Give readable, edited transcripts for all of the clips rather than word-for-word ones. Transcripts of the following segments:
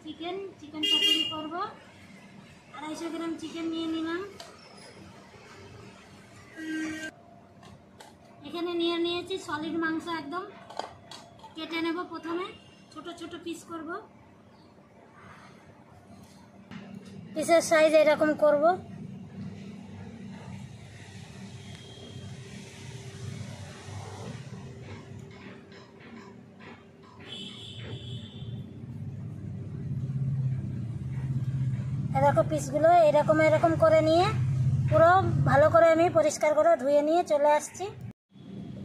Chicken পাতুরি করব। 250 gram chicken নিয়ে নিলাম। এখানে নিয়ে নিয়েছি সলিড মাংস, একদম কেটে নেব। প্রথমে ছোট ছোট পিস করব, পিসের সাইজ এরকম করব। দেখো পিসগুলো এরকম করে নিয়ে পুরো ভালো করে আমি পরিষ্কার করে ধুয়ে নিয়ে চলে আসছি।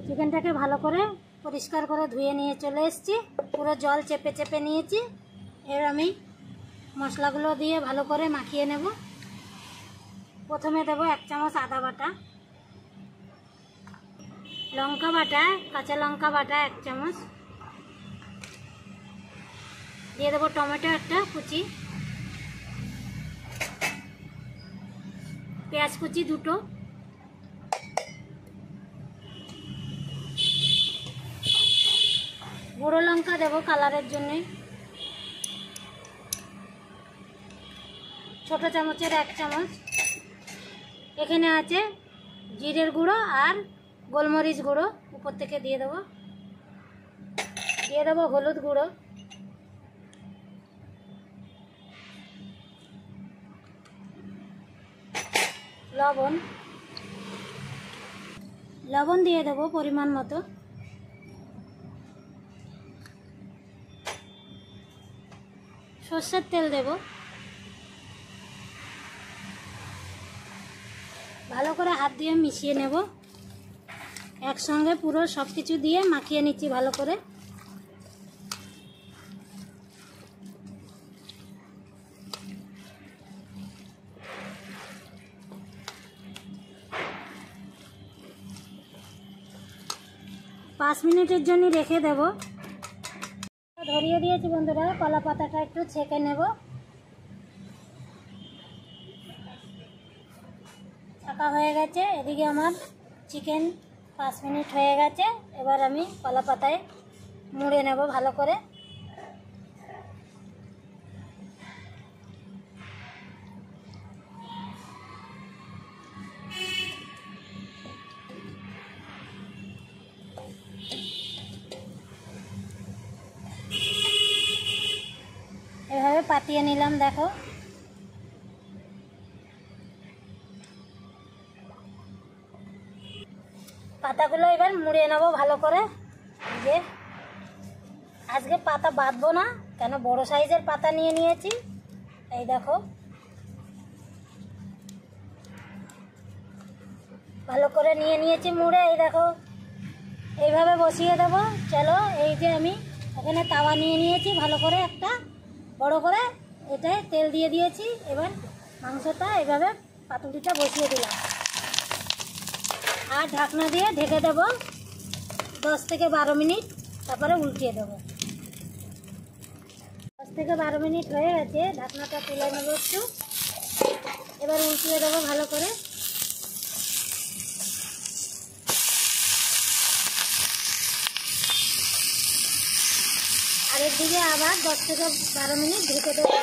চিকেনটাকে ভালো করে পরিষ্কার করে ধুয়ে নিয়ে চলে এসেছি, পুরো জল চেপে চেপে নিয়েছি। এর আমি মশলাগুলো দিয়ে ভালো করে মাখিয়ে নেব। প্রথমে দেবো 1 চামচ আদা বাটা, লঙ্কা বাটা, কাঁচা লঙ্কা বাটা 1 চামচ, দিয়ে দেবো টমেটো একটা কুচি, পেঁয়াজ কুচি 2টো, গুঁড়ো লঙ্কা দেবো কালারের জন্যে, ছোট চামচের 1 চামচ। এখানে আছে জিরের গুঁড়ো আর গোলমরিচ গুঁড়ো, উপর থেকে দিয়ে দেবো। দিয়ে দেবো হলুদ গুঁড়ো, লবণ দিয়ে দেবো পরিমাণ মতো। সর্ষের তেল দেব। ভালো করে হাত দিয়ে মিশিয়ে নেব। একসঙ্গে পুরো সব কিছু দিয়ে মাখিয়ে নিচ্ছি ভালো করে। পাঁচ মিনিটের জন্য রেখে দেব। ধরিয়ে দিয়েছি বন্ধুরা, কলা পাতাটা একটু ছেঁকে নেব। ছাকা হয়ে গেছে। এদিকে আমার চিকেন 5 মিনিট হয়ে গেছে। এবার আমি কলা পাতায় মুড়ে নেব ভালো করে। এভাবে পাতিয়ে নিলাম। দেখো পাতাগুলো এবার মুড়িয়ে নেবো ভালো করে। যে আজকে পাতা বাঁধবো না, কেন বড় সাইজের পাতা নিয়ে নিয়েছি। এই দেখো ভালো করে নিয়ে নিয়েছি মুড়ে। এই দেখো এইভাবে বসিয়ে দেবো। চলো, এই যে আমি এখানে তাওয়া নিয়ে নিয়েছি ভালো করে, একটা বড় করে এটায় তেল দিয়ে দিয়েছি। এবার মাংসটা এইভাবে পাতুরিটা বসিয়ে দিলাম আর ঢাকনা দিয়ে ঢেকে দেবো 10 থেকে 12 মিনিট। তারপরে উল্টিয়ে দেবো। 10 থেকে 12 মিনিট হয়ে গেছে। ঢাকনাটা তুলে নেবো একটু। এবার উল্টিয়ে দেবো ভালো করে। আরেক দিকে আবার 10 থেকে 12 মিনিট ঢেকে দেবো।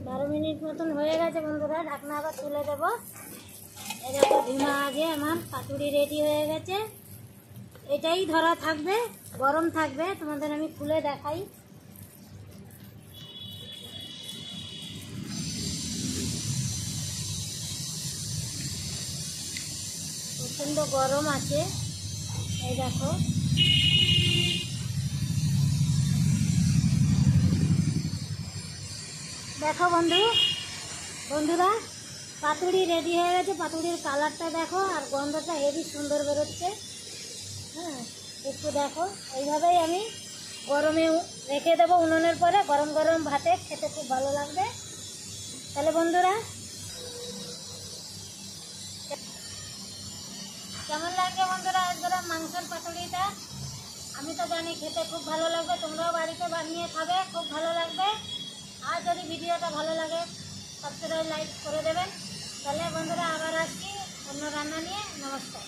12 মিনিট মতন হয়ে গেছে বন্ধুরা। ঢাকনা আবার তুলে দেবো। এই দেখো ধিমা আগে আমার পাতুরি রেডি হয়ে গেছে। এটাই ধরা থাকবে, গরম থাকবে। তোমাদের আমি খুলে দেখাই। প্রচণ্ড গরম আছে। এই দেখো দেখো বন্ধুরা পাতুরি রেডি হয়ে গেছে। পাতুরির কালারটা দেখো আর গন্ধটা হেভি সুন্দর বেরোচ্ছে। হ্যাঁ, একটু দেখো। এইভাবেই আমি গরমে রেখে দেবো উনুনের পরে। গরম গরম ভাতে খেতে খুব ভালো লাগবে। তাহলে বন্ধুরা কেমন লাগবে বন্ধুরা একবার মাংসের পাতুরিটা? আমি তো জানি খেতে খুব ভালো লাগবে। তোমরাও বাড়িতে বানিয়ে খাবে, খুব ভালো লাগবে। আর যদি ভিডিওটা ভালো লাগে সাবস্ক্রাইব লাইক করে দেবেন। তাহলে বন্ধুরা আবার আসছি অন্য রান্না নিয়ে। নমস্কার।